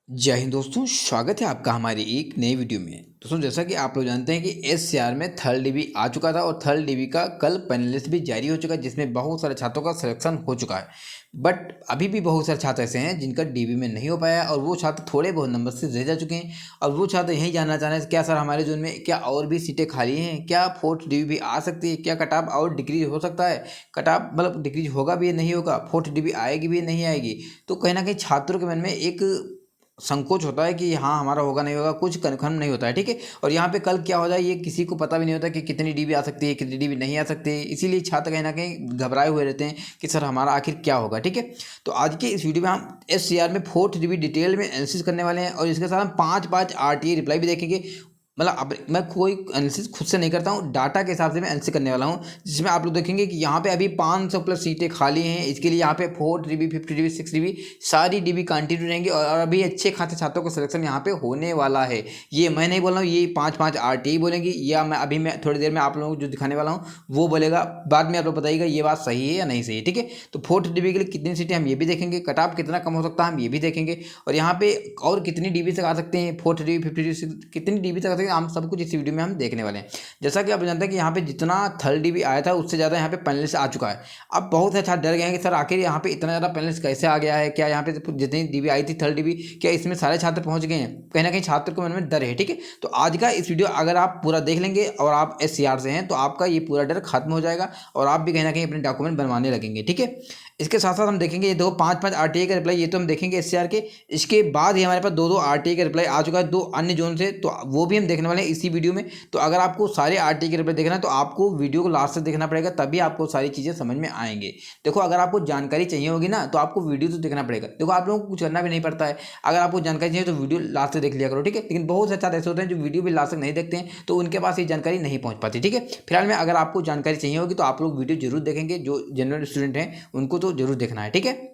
जय हिंद दोस्तों, स्वागत है आपका हमारी एक नई वीडियो में। दोस्तों, जैसा कि आप लोग जानते हैं कि एससीआर में थर्ड डीबी आ चुका था और थर्ड डीबी का कल पैनल लिस्ट भी जारी हो चुका है, जिसमें बहुत सारे छात्रों का सिलेक्शन हो चुका है। बट अभी भी बहुत सारे छात्र ऐसे हैं जिनका डीबी में नहीं हो पाया और वो छात्र थोड़े बहुत नंबर से रह जा चुके हैं। और वो छात्र यही जानना चाह रहे हैं, क्या सर हमारे जोन में क्या और भी सीटें खाली हैं, क्या फोर्थ डीबी भी आ सकती है, क्या कट ऑफ और डिक्रीज हो सकता है, कट ऑफ मतलब डिक्रीज होगा भी नहीं होगा, फोर्थ डीबी आएगी भी नहीं आएगी। तो कहीं ना कहीं छात्रों के मन में एक संकोच होता है कि हाँ हमारा होगा नहीं होगा, कुछ कन्फर्म नहीं होता है। ठीक है, और यहाँ पे कल क्या हो जाए ये किसी को पता भी नहीं होता कि कितनी डीबी आ सकती है, कितनी डीबी नहीं आ सकती है। इसीलिए छात्र कहीं ना कहीं घबराए हुए रहते हैं कि सर हमारा आखिर क्या होगा। ठीक है, तो आज के इस वीडियो में हम एससीआर में फोर्थ डीबी डिटेल में एनालिसिस करने वाले हैं और इसके साथ हम पाँच पाँच आरटीए रिप्लाई भी देखेंगे। मतलब अब मैं कोई एनालिसिस खुद से नहीं करता हूँ, डाटा के हिसाब से मैं एनालिसिस करने वाला हूँ, जिसमें आप लोग देखेंगे कि यहाँ पे अभी 500 प्लस सीटें खाली हैं। इसके लिए यहाँ पे 4 डीबी 50 डीबी 6 डीबी सारी डीबी कंटिन्यू रहेंगी और अभी अच्छे खासे छात्रों का सिलेक्शन यहाँ पे होने वाला है। ये मैं नहीं बोल रहा हूँ, ये पाँच पाँच आरटीई बोलेंगी या मैं थोड़ी देर में आप लोगों को जो दिखाने वाला हूँ वो बोलेगा। बाद में आप लोग बताइएगा ये बात सही है या नहीं सही है। ठीक है, तो फोर्थ डीबी के लिए कितनी सीटें हम ये भी देखेंगे, कट ऑफ कितना कम हो सकता है हम ये भी देखेंगे, और यहाँ पे और कितनी डीबी तक आ सकते हैं, फोर्थ डीबी 50 डीबी कितनी डीबी तक आ सकते हैं, हम सब कुछ इस वीडियो में हम देखने वाले हैं। जैसा कि आप जानते हैं कि यहाँ पे जितना थर्ड डीबी आया था उससे ज़्यादा यहाँ पे पैनलिस्ट आ चुका है। अब बहुत से छात्र डर गए हैं कि सर आखिर यहाँ पे इतना ज़्यादा पैनलिस्ट कैसे आ गया है, क्या यहाँ पे जितनी डीबी आई थी थर्ड डीबी क्या इसमें सारे छात्र पहुँच गए हैं। कहीं ना कहीं छात्र को मन में डर है। ठीक है, तो आज का इस वीडियो अगर आप पूरा देख लेंगे और आप एससीआर से हैं तो आपका ये पूरा डर खत्म हो जाएगा और आप भी कहीं ना कहीं अपने डॉक्यूमेंट बनवाने लगेंगे। ठीक है, इसके साथ साथ हम देखेंगे ये दो पाँच पाँच आरटीए का रिप्लाई, ये तो हम देखेंगे एससीआर के। इसके बाद ही हमारे पास दो दो आरटीए का रिप्लाई आ चुका है दो अन्य जोन से, तो वो भी हम देखने वाले हैं इसी वीडियो में। तो अगर आपको सारे आरटीए के रिप्लाई देखना है तो आपको वीडियो को लास्ट तक देखना पड़ेगा, तभी आपको सारी चीज़ें समझ में आएंगे। देखो, अगर आपको जानकारी चाहिए होगी ना तो आपको वीडियो तो देखना पड़ेगा। देखो, आप लोगों को कुछ करना भी नहीं पड़ता है। अगर आपको जानकारी चाहिए तो वीडियो लास्ट तक देख लिया करो। ठीक है, लेकिन बहुत से छात्र ऐसे होते हैं जो वीडियो भी लास्ट तक नहीं देखते हैं, तो उनके पास ये जानकारी नहीं पहुंच पाती। ठीक है, फिलहाल में अगर आपको जानकारी चाहिए होगी तो आप लोग वीडियो जरूर देखेंगे, जो जनरल स्टूडेंट हैं उनको तो जरूर देखना है। ठीक है,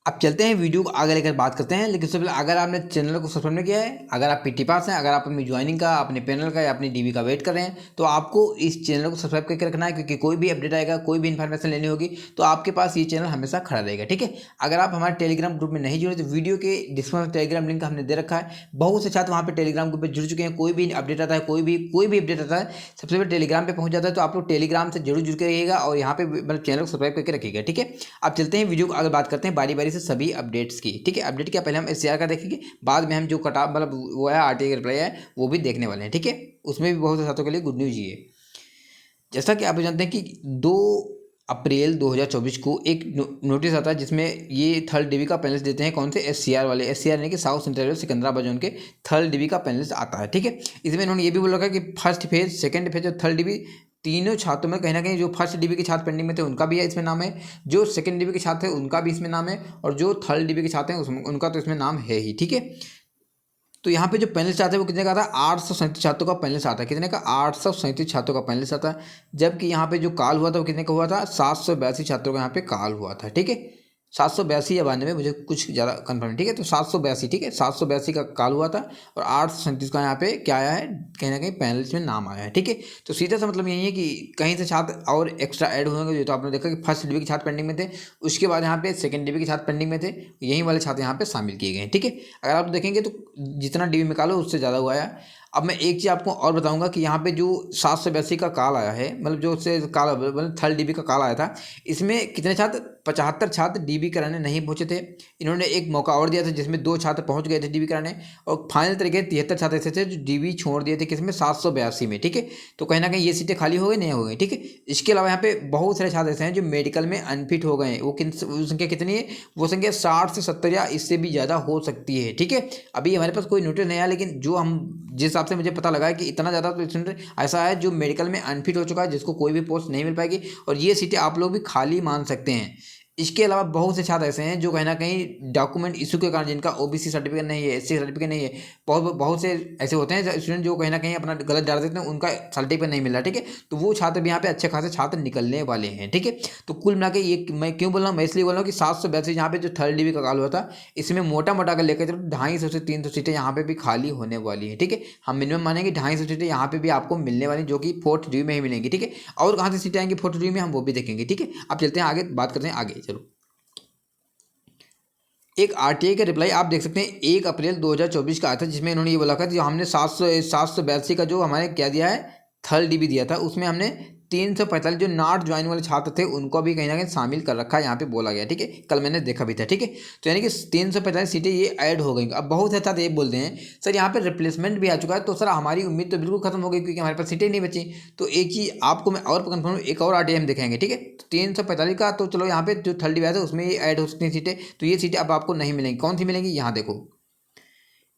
अब चलते हैं वीडियो को आगे लेकर बात करते हैं। लेकिन उससे पहले अगर आपने चैनल को सब्सक्राइब नहीं किया है, अगर आप पीटी पास हैं, अगर आप अपनी ज्वाइनिंग का, अपने पैनल का या अपनी डीबी का वेट कर रहे हैं तो आपको इस चैनल को सब्सक्राइब करके रखना है, क्योंकि कोई भी अपडेट आएगा, कोई भी इन्फॉर्मेशन लेनी होगी तो आपके पास ये चैनल हमेशा खड़ा रहेगा। ठीक है, अगर आप हमारे टेलीग्राम ग्रुप में नहीं जुड़े तो वीडियो के डिस्क्रिप्शन में टेलीग्राम लिंक हमने दे रखा है। बहुत से छात्र वहाँ पर टेलीग्राम ग्रुप में जुड़ चुके हैं। कोई भी अपडेट आता है, कोई भी अपडेट आता है सबसे पहले टेलीग्राम पर पहुँच जाता है। तो आप लोग टेलीग्राम से जरूर जुड़ के रहिएगा और यहाँ पे मतलब चैनल को सब्सक्राइब करके रखिएगा। ठीक है, अब चलते हैं वीडियो को आगे बात करते हैं बारी बारी से सभी अपडेट की। ठीक है, अपडेट क्या पहले हम एससीआर का देखेंगे, बाद में हम जो कटा मतलब वो है आरटीए का रिप्लाई है वो भी देखने वाले हैं। ठीक है, उसमें भी बहुत से छात्रों के लिए गुड न्यूज ही है। जैसा कि आप जानते हैं कि 2 अप्रैल 2024 को एक नोटिस आता है जिसमें ये थर्ड डीबी का पैनलिस्ट देते हैं। कौन से? एससीआर वाले। एससीआर यानी कि साउथ सेंट्रल सिकंदराबाद जोन के थर्ड डीबी का पैनलिस्ट आता है। ठीक है, इसमें इन्होंने ये भी बोल रखा है कि फर्स्ट फेज, सेकंड फेज और थर्ड डीबी तीनों छात्रों में कहीं ना कहीं जो फर्स्ट डीबी के छात्र पेंडिंग में थे उनका भी है इसमें नाम है, जो सेकंड डीबी के छात्र थे उनका भी इसमें नाम है, और जो थर्ड डीबी के छात्र हैं उनका तो इसमें नाम है ही। ठीक है, तो यहाँ पे जो पैनलिस्ट आता है वो कितने का आता है? 837 छात्रों का पैनलिस्ट आता है। कितने का? 837 छात्रों का पैनलिस्ट आता है। जबकि यहाँ पे जो काल हुआ था वो कितने का हुआ था? 782 छात्रों का यहाँ पे काल हुआ था। ठीक है, 782 या 92, मुझे कुछ ज़्यादा कंफर्म। ठीक है, तो 782, ठीक है 782 का काल हुआ था और 837 का यहाँ पे क्या आया है, कहीं ना कहीं पैनलिस्ट में नाम आया है। ठीक है, तो सीधा सा मतलब यही है कि कहीं से छात्र और एक्स्ट्रा ऐड होंगे। जो तो आपने देखा कि फर्स्ट डीबी के छात्र पेंडिंग में थे, उसके बाद यहाँ पे सेकंड डीबी के छात्र पेंडिंग में थे, यही वाले छात्र यहाँ पे शामिल किए गए हैं। ठीक है, अगर आप देखेंगे तो जितना डीबी निकालो उससे ज़्यादा हुआ है। अब मैं एक चीज़ आपको और बताऊंगा कि यहाँ पे जो 782 का काल आया है, मतलब जो उससे काल मतलब थर्ड डीबी का काल आया था, इसमें कितने छात्र? 75 छात्र डीबी कराने नहीं पहुंचे थे। इन्होंने एक मौका और दिया था जिसमें 2 छात्र पहुंच गए थे डीबी कराने, और फाइनल तरीके 73 छात्र ऐसे थे जो डीबी छोड़ दिए थे किसमें? 782 में। ठीक है, तो कहीं ना कहीं ये सीटें खाली हो गई, नहीं हो गई। ठीक है, इसके अलावा यहाँ पे बहुत सारे छात्र ऐसे हैं जो मेडिकल में अनफिट हो गए हैं। वो संख्या कितनी है? वो संख्या 60 से 70 या इससे भी ज़्यादा हो सकती है। ठीक है, अभी हमारे पास कोई नोटिस नहीं आया, लेकिन जो हम जिस हिसाब से मुझे पता लगा है कि इतना ज़्यादा पेशेंट ऐसा है जो मेडिकल में अनफिट हो चुका है, जिसको कोई भी पोस्ट नहीं मिल पाएगी, और ये सीटें आप लोग भी खाली मान सकते हैं। इसके अलावा बहुत से छात्र ऐसे हैं जो कहीं ना कहीं डॉक्यूमेंट इशू के कारण, जिनका ओबीसी सर्टिफिकेट नहीं है, एससी सर्टिफिकेट नहीं है, बहुत से ऐसे होते हैं स्टूडेंट जो कहीं ना कहीं अपना गलत डाल देते हैं, उनका सर्टिफिकेट नहीं मिल रहा। ठीक है, तो वो छात्र भी यहाँ पे अच्छे खासे छात्र निकलने वाले हैं। ठीक है, तो कुल मिला के ये मैं क्यों बोल रहा हूँ, मैं इसलिए बोल रहा हूँ कि 782 यहाँ पे जो थर्ड डीबी का काल हुआ था, इसमें मोटा मोटा कर लेकर चलो 250 से 300 सीटें यहाँ पे भी खाली होने वाली हैं। ठीक है, हम मिनिमम मानेंगे 250 सीटें यहाँ पे भी आपको मिलने वाली, जो कि फोर्थ डीबी में ही मिलेंगी। ठीक है, और कहाँ से सीटें आएंगी फोर्थ डीबी में हम वो भी देखेंगे। ठीक है, अब चलते हैं आगे, बात करते हैं आगे। चलो, एक आरटीआई का रिप्लाई आप देख सकते हैं 1 अप्रैल 2024 का आया था, जिसमें इन्होंने ये बोला था कि जो हमने 782 का जो हमारे क्या दिया है थर्ड डीबी दिया था, उसमें हमने 345 जो नॉट ज्वाइन वाले छात्र थे उनको भी कहीं ना कहीं शामिल कर रखा है, यहाँ पे बोला गया। ठीक है, कल मैंने देखा भी था। ठीक है, तो यानी कि 345 सीटें ये ऐड हो गई। अब बहुत से छात्र ये बोलते हैं सर यहाँ पे रिप्लेसमेंट भी आ चुका है, तो सर हमारी उम्मीद तो बिल्कुल खत्म हो गई क्योंकि हमारे पास सीटें नहीं बची। तो एक चीज़ आपको मैं और कन्फर्म, एक और आरटीआई हम दिखाएंगे। ठीक है, तो 345 का तो चलो यहाँ पे जो थर्ड डीबी आया था उसमें ये ऐड हो सकती हैं सीटें, तो ये सीटें अब आपको नहीं मिलेंगी। कौन सी मिलेंगी, यहाँ देखो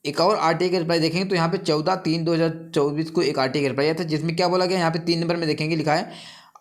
एक और आरटीआई का रिप्लाई देखेंगे तो यहाँ पे 14/3/2024 को एक आरटीआई का रिप्लाई आया था, जिसमें क्या बोला गया, यहाँ पे 3 नंबर में देखेंगे लिखा है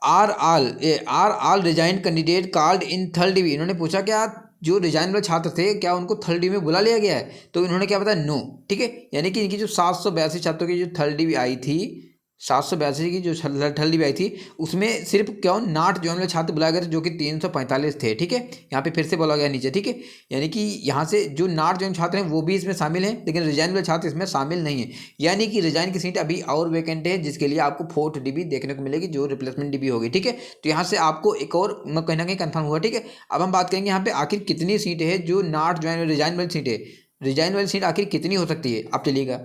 are resign candidate called in third DB. इन्होंने पूछा क्या जो रिजाइन वाले छात्र थे क्या उनको थर्ड डीबी में बुला लिया गया है, तो इन्होंने क्या बताया, नो। ठीक है, यानी कि इनकी जो 782 छात्रों की जो थर्ड डीबी आई थी, 782 की जो थर्ड डीबी आई थी, उसमें सिर्फ क्यों नॉट ज्वाइन वाले छात्र बुलाए गए थे जो कि 345 थे। ठीक है, यहाँ पे फिर से बोला गया नीचे। ठीक है, यानी कि यहाँ से जो नॉट ज्वाइन छात्र हैं वो भी इसमें शामिल हैं, लेकिन रिजाइन वाले छात्र इसमें शामिल नहीं है। यानी कि रिजाइन की सीट अभी और वैकेंट है, जिसके लिए आपको फोर्थ डीबी देखने को मिलेगी जो रिप्लेसमेंट डीबी होगी। ठीक है, तो यहाँ से आपको एक और कहीं ना कहीं कन्फर्म हुआ। ठीक है, अब हम बात करेंगे यहाँ पे आखिर कितनी सीटें हैं जो नॉट ज्वाइन रिजाइन वाली सीटें, रिजाइन वाली सीट आखिर कितनी हो सकती है। अब चलिएगा,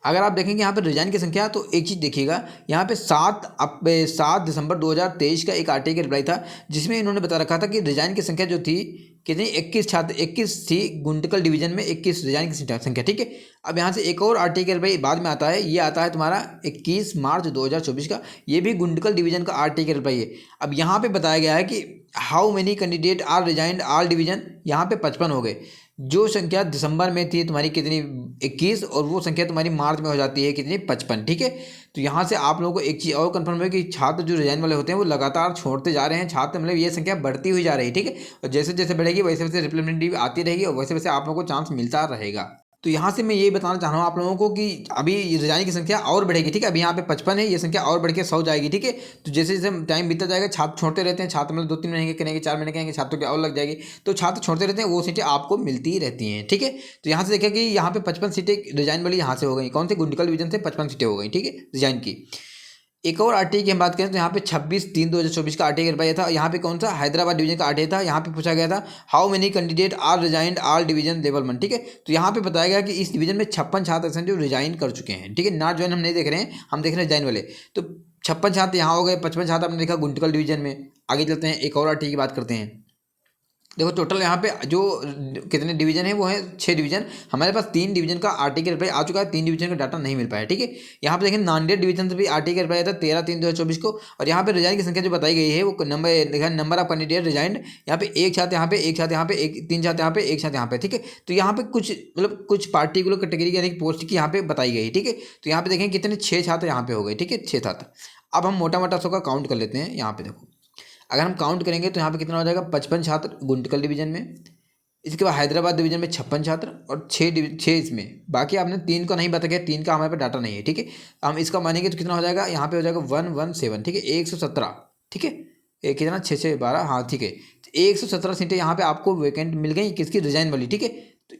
अगर आप देखेंगे यहाँ पर रिजाइन की संख्या, तो एक चीज़ देखिएगा, यहाँ पे 7 दिसंबर 2023 का एक आरटीआई का रिप्लाई था, जिसमें इन्होंने बता रखा था कि रिजाइन की संख्या जो थी कितनी, 21 छात्र, 21 थी गुंटकल डिवीजन में, 21 रिजाइन की संख्या। ठीक है, अब यहाँ से एक और आरटीआई का रिप्लाई बाद में आता है, ये आता है तुम्हारा 21 मार्च 2024 का, ये भी गुंटकल डिवीजन का आरटीआई का रिप्लाई है। अब यहाँ पे बताया गया है कि how many candidate are resigned all division, यहाँ पे 55 हो गए। जो संख्या दिसंबर में थी तुम्हारी कितनी, 21, और वो संख्या तुम्हारी मार्च में हो जाती है कितनी, 55। ठीक है, तो यहाँ से आप लोगों को एक चीज़ और कंफर्म है कि छात्र जो रिजाइन वाले होते हैं वो लगातार छोड़ते जा रहे हैं छात्र, मतलब ये संख्या बढ़ती हुई जा रही है। ठीक है, और जैसे जैसे बढ़ेगी वैसे वैसे रिप्लेसमेंट आती रहेगी और वैसे वैसे आप लोगों को चांस मिलता रहेगा। तो यहाँ से मैं ये बताना चाह रहा हूँ आप लोगों को कि अभी रिजाइन की संख्या और बढ़ेगी। ठीक है, अभी यहाँ पे 55 है, ये संख्या और बढ़ के 100 जाएगी। ठीक है, तो जैसे जैसे टाइम बीतता जाएगा छात्र छोड़ते रहते हैं, छात्र मतलब 2-3 महीने करेंगे, 4 महीने करेंगे, छात्रों की और लग जाएगी, तो छात्र छोड़ते रहते हैं, वो सीटें आपको मिलती ही रहती हैं। ठीक है, तो यहाँ से देखिए कि यहाँ पे 55 सीटें रिजाइन वाली यहाँ से हो गई, कौन सी, गुंडकल डिवीजन से 55 सीटें हो गई। ठीक है, रिजाइन की। एक और आरटीआई की हम बात करें तो यहाँ पे 26/3/2024 का आरटीआई करवाया था। यहाँ पे कौन सा, हैदराबाद डिवीजन का आरटीआई था। यहाँ पे पूछा गया था how many candidate are resigned all division level 1। ठीक है, तो यहाँ पे बताया गया कि इस डिवीजन में 56 छात्र ऐसे हैं जो रिजाइन कर चुके हैं। ठीक है, नॉट ज्वाइन हम नहीं देख रहे हैं, हम देख रहे हैं रिजाइन वाले। तो 56 छात्र यहाँ हो गए, 55 छात्र हमने देखा गुंटकल डिवीजन में। आगे चलते हैं, एक और आरटीआई की बात करते हैं। देखो टोटल यहाँ पे जो कितने डिवीजन है वो है 6 डिवीजन। हमारे पास 3 डिवीजन का आरटीआई का रिप्लाई आ चुका है, 3 डिवीजन का डाटा नहीं मिल पाया। ठीक है, यहाँ पे देखें नांदेड़ डिवीजन से भी आरटीआई का रिप्लाई आया था 13/3/2024 को, और यहाँ पे रिजाइन की संख्या जो बताई गई है वो नंबर ऑफ कैंडिडेट रिजाइंड, यहाँ पे एक छात्र यहाँ पे, एक छात्र यहाँ पे, एक 3 छात्र यहाँ पे, एक छात्र यहाँ पे। ठीक है, तो यहाँ पे कुछ मतलब कुछ पार्टिकुलर कैटेगरी यानी पोस्ट की यहाँ पे बताई गई। ठीक है, तो यहाँ पे देखें कितने 6 छात्र यहाँ पे हो गए। ठीक है, 6 छात्र। अब हम मोटा मोटा सबका काउंट कर लेते हैं। यहाँ पे देखो अगर हम काउंट करेंगे तो यहाँ पे कितना हो जाएगा, 55 छात्र गुंटकल डिवीजन में, इसके बाद हैदराबाद डिवीजन में 56 छात्र और 6 इसमें, बाकी आपने 3 का नहीं बता गया, 3 का हमारे पास डाटा नहीं है। ठीक है, हम इसका मानेंगे तो कितना हो जाएगा, यहाँ पे हो जाएगा 117। ठीक है, 117। ठीक है, कितना 6 6 12, हाँ ठीक है, 117 सीटें यहाँ पे आपको वैकेंट मिल गई, किसकी, रिजाइन वाली। ठीक है, तो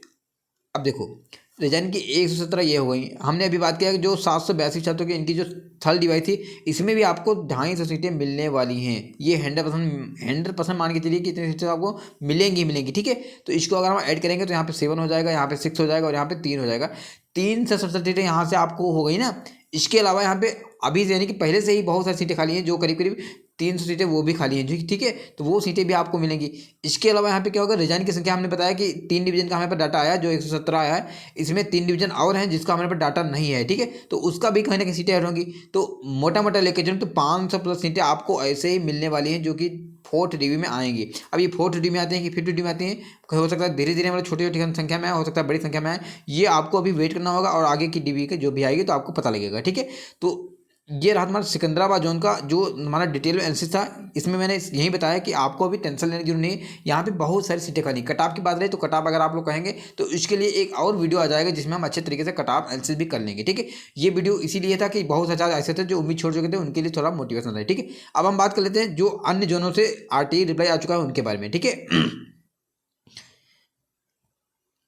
अब देखो रिजाइन की 117 ये हो गई। हमने अभी बात किया कि जो 782 छात्रों की इनकी जो थर्ड डिवाइस थी, इसमें भी आपको 250 सीटें मिलने वाली हैं। ये 100% मान के चलिए कि इतनी सीटें आपको मिलेंगी। ठीक है, तो इसको अगर हम ऐड करेंगे तो यहाँ पे 7 हो जाएगा, यहाँ पे 6 हो जाएगा और यहाँ पे 3 हो जाएगा। 3 से 67 सीटें यहाँ से आपको हो गई ना। इसके अलावा यहाँ पे अभी यानी कि पहले से ही बहुत सारी सीटें खाली हैं, जो करीब करीब 300 सीटें वो भी खाली हैं। ठीक है, तो वो सीटें भी आपको मिलेंगी। इसके अलावा यहाँ पे क्या होगा, रिजाइन की संख्या हमने बताया कि 3 डिवीजन का हमारे पास डाटा आया जो 117 आया है, इसमें 3 डिवीजन और हैं जिसका हमारे पास डाटा नहीं है। ठीक है, तो उसका भी कहीं ना कहीं सीटें ऐड होंगी। तो मोटा मोटा लेके चलूँ तो 500+ सीटें आपको ऐसे ही मिलने वाली हैं जो कि फोर्थ डिवी में आएंगी। अब ये फोर्थ डिवी में आते हैं कि फिफ्थ डिवी में आते हैं, हो सकता है धीरे धीरे मतलब छोटी छोटी संख्या में, हो सकता है बड़ी संख्या में आए, ये आपको अभी वेट करना होगा और आगे की डिवी के जो भी आएगी तो आपको पता लगेगा। ठीक है, तो ये रहा हमारा सिकंदराबाद जोन का जो हमारा डिटेल में एनालिसिस था। इसमें मैंने यही बताया कि आपको अभी टेंशन लेने की जरूरत नहीं है, यहाँ पे बहुत सारी सीटें खाली। कटाप की बात रही तो कटाप अगर आप लोग कहेंगे तो इसके लिए एक और वीडियो आ जाएगा जिसमें हम अच्छे तरीके से कटाप एनालिसिस भी कर लेंगे। ठीक है, ये वीडियो इसीलिए था कि बहुत सारे ऐसे थे जो उम्मीद छोड़ चुके थे, उनके लिए थोड़ा मोटिवेशन रहे। ठीक है, अब हम बात कर लेते हैं जो अन्य जोनों से आरटीआई रिप्लाई आ चुका है उनके बारे में। ठीक है,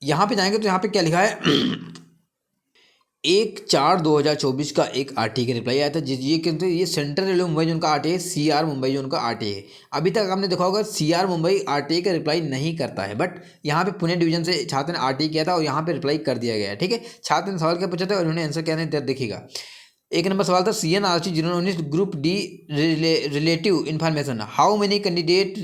यहाँ पे जाएंगे तो यहाँ पे क्या लिखा है 1/4/2024 का एक आरटीआई का रिप्लाई आया था ये कहते ये सेंट्रल रेलवे मुंबई जोन का आरटीआई सीआर मुंबई जोन का आरटीआई है। अभी तक आपने देखा होगा सीआर मुंबई आरटीआई का रिप्लाई नहीं करता है, बट यहाँ पे पुणे डिवीजन से छात्र ने आरटीआई किया था और यहाँ पे रिप्लाई कर दिया गया है। ठीक है, छात्र ने सवाल क्या पूछा था और उन्होंने आंसर क्या है देखिएगा। एक नंबर सवाल था CNRC 019 group D relative information, how many candidate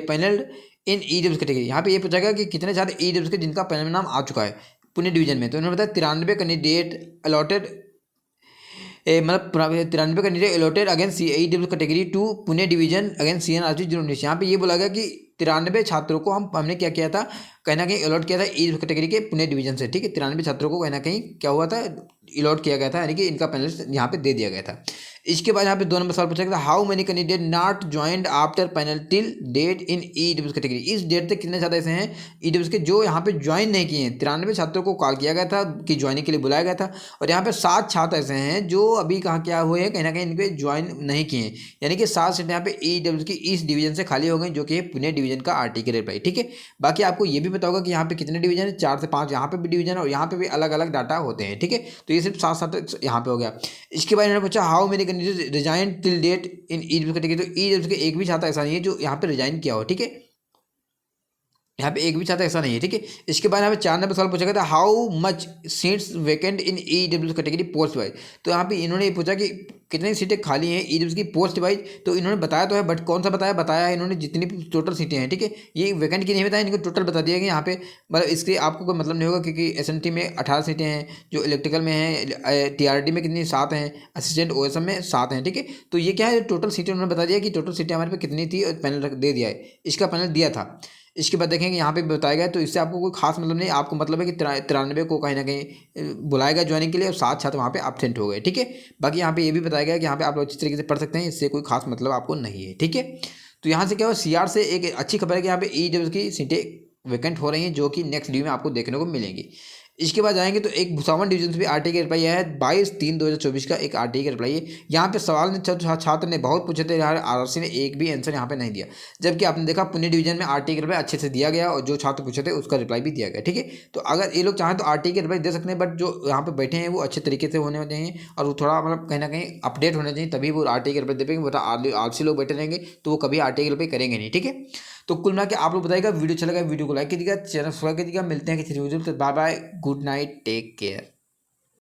panel in EWS category. यहाँ पे ये पूछा गया कि कितने छात्र ईडब्ल्यूएस के जिनका पैनल में नाम आ चुका है पुणे डिवीजन में। तो उन्होंने बताया 93 कैंडिडेट अलॉटेड, मतलब 93 candidate allotted against EWS category to Pune division against CNRC 019। यहाँ पे ये बोला गया कि 93 छात्रों को हमने क्या किया था, कहीं ना कहीं अलॉट किया था ई कैटेगरी के पुणे डिवीजन से। ठीक है, 93 छात्रों को कहीं ना कहीं क्या हुआ था, अलॉट किया गया था, यानी कि इनका पैनल यहाँ पे दे दिया गया था। इसके बाद यहाँ पे 2 नंबर सवाल पूछा गया था, how many candidate not joined after panel till date in EWS category. इस डेट तक कितने छात्र ऐसे हैं ईडब्ल्यूएस के जो यहाँ पे ज्वाइन नहीं किए हैं। 93 छात्रों को कॉल किया गया था कि ज्वाइनिंग के लिए बुलाया गया था, और यहाँ पे 7 छात्र ऐसे हैं जो अभी कहाँ क्या हुए हैं, कहीं ना कहीं इनके ज्वाइन नहीं किए हैं, यानी कि 7 सीटें यहाँ पे ईडब्ल्यूएस की इस डिवीजन से खाली हो गई, जो कि पुणे डिवीजन का आरटी के रिप्लाई। ठीक है, बाकी आपको ये भी पता होगा कि यहाँ पे कितने डिवीजन है, 4 से 5 यहाँ पे भी डिवीजन और यहाँ पे भी अलग अलग डाटा होते हैं। ठीक है, तो ये सिर्फ 7 यहाँ पे हो गया। इसके बाद इन्होंने पूछा how many candidate resign till date in EWS category. तो ईडब्ल्यूएस के एक भी छात्र ऐसा नहीं है जो यहाँ पे रिजाइन किया हो। ठीक है, यहाँ पे एक भी छात्र ऐसा नहीं है। ठीक है, इसके बाद यहाँ पे 4 नंबर सवाल पूछा गया था, how much seats vacant in EWS category post wise. तो यहाँ पे इन्होंने ये पूछा कि कितनी सीटें खाली हैं ईडब्ल्यूएस की पोस्ट वाइज। तो इन्होंने बताया तो है, बट कौन सा बताया है इन्होंने, जितनी भी टोटल सीटें हैं। ठीक है, ये वैकेंट की नहीं बताया, इनको टोटल बता दिया कि यहाँ पे, मतलब इसके आपको कोई मतलब नहीं होगा, क्योंकि SNT में 18 सीटें हैं, जो इलेक्ट्रिकल में है, TRD में कितनी 7 हैं, असिस्टेंट OSM में 7 हैं। ठीक है, तो ये क्या है, टोटल सीटें उन्होंने बता दिया कि टोटल सीटें हमारे पे कितनी थी और पैनल दे दिया है, इसका पैनल दिया था। इसके बाद देखेंगे यहाँ पे बताया गया, तो इससे आपको कोई खास मतलब नहीं, आपको मतलब है कि 93 को कहीं ना कहीं बुलाया गया ज्वाइनिंग के लिए और 7 छात्र वहाँ पे एब्सेंट हो गए। ठीक है, बाकी यहाँ पे ये भी बताया गया कि यहाँ पे आप लोग अच्छी तरीके से पढ़ सकते हैं, इससे कोई खास मतलब आपको नहीं है। ठीक है, तो यहाँ से क्या हो, CR से एक अच्छी खबर है कि यहाँ पे ईडब्ल्यूएस की सीटें वैकेंट हो रही हैं, जो कि नेक्स्ट वीडियो में आपको देखने को मिलेंगी। इसके बाद जाएंगे तो एक भुसावल डिवीजन से भी आरटीआई का रिप्लाई आया है, 22/3/2024 का एक आरटीआई का रिप्लाई है। यहाँ पे सवाल ने छात्र ने बहुत पूछे थे, यार आरसी ने एक भी आंसर यहाँ पे नहीं दिया, जबकि आपने देखा पुणे डिवीजन में आरटीआई का रिप्लाई अच्छे से दिया गया और जो छात्र पूछे थे उसका रिप्लाई भी दिया गया। ठीक है, तो अगर ये लोग चाहें तो आरटीआई का रिप्लाई दे सकते हैं, बट जो यहाँ पे बैठे हैं वो अच्छे तरीके से होने चाहिए और वो थोड़ा मतलब कहीं ना कहीं अपडेट होने चाहिए, तभी वो आरटीआई का रिप्लाई दे पाएंगे। बट आलसी लोग बैठे रहेंगे तो वो कभी आरटीआई का रिप्लाई करेंगे नहीं। ठीक है, तो कुल मिला के आप लोग बताइएगा, वीडियो अच्छा लगा वीडियो को लाइक कीजिएगा, चैनल सब्सक्राइब कीजिएगा। मिलते हैं किसी वीडियो में, bye bye, good night, take care.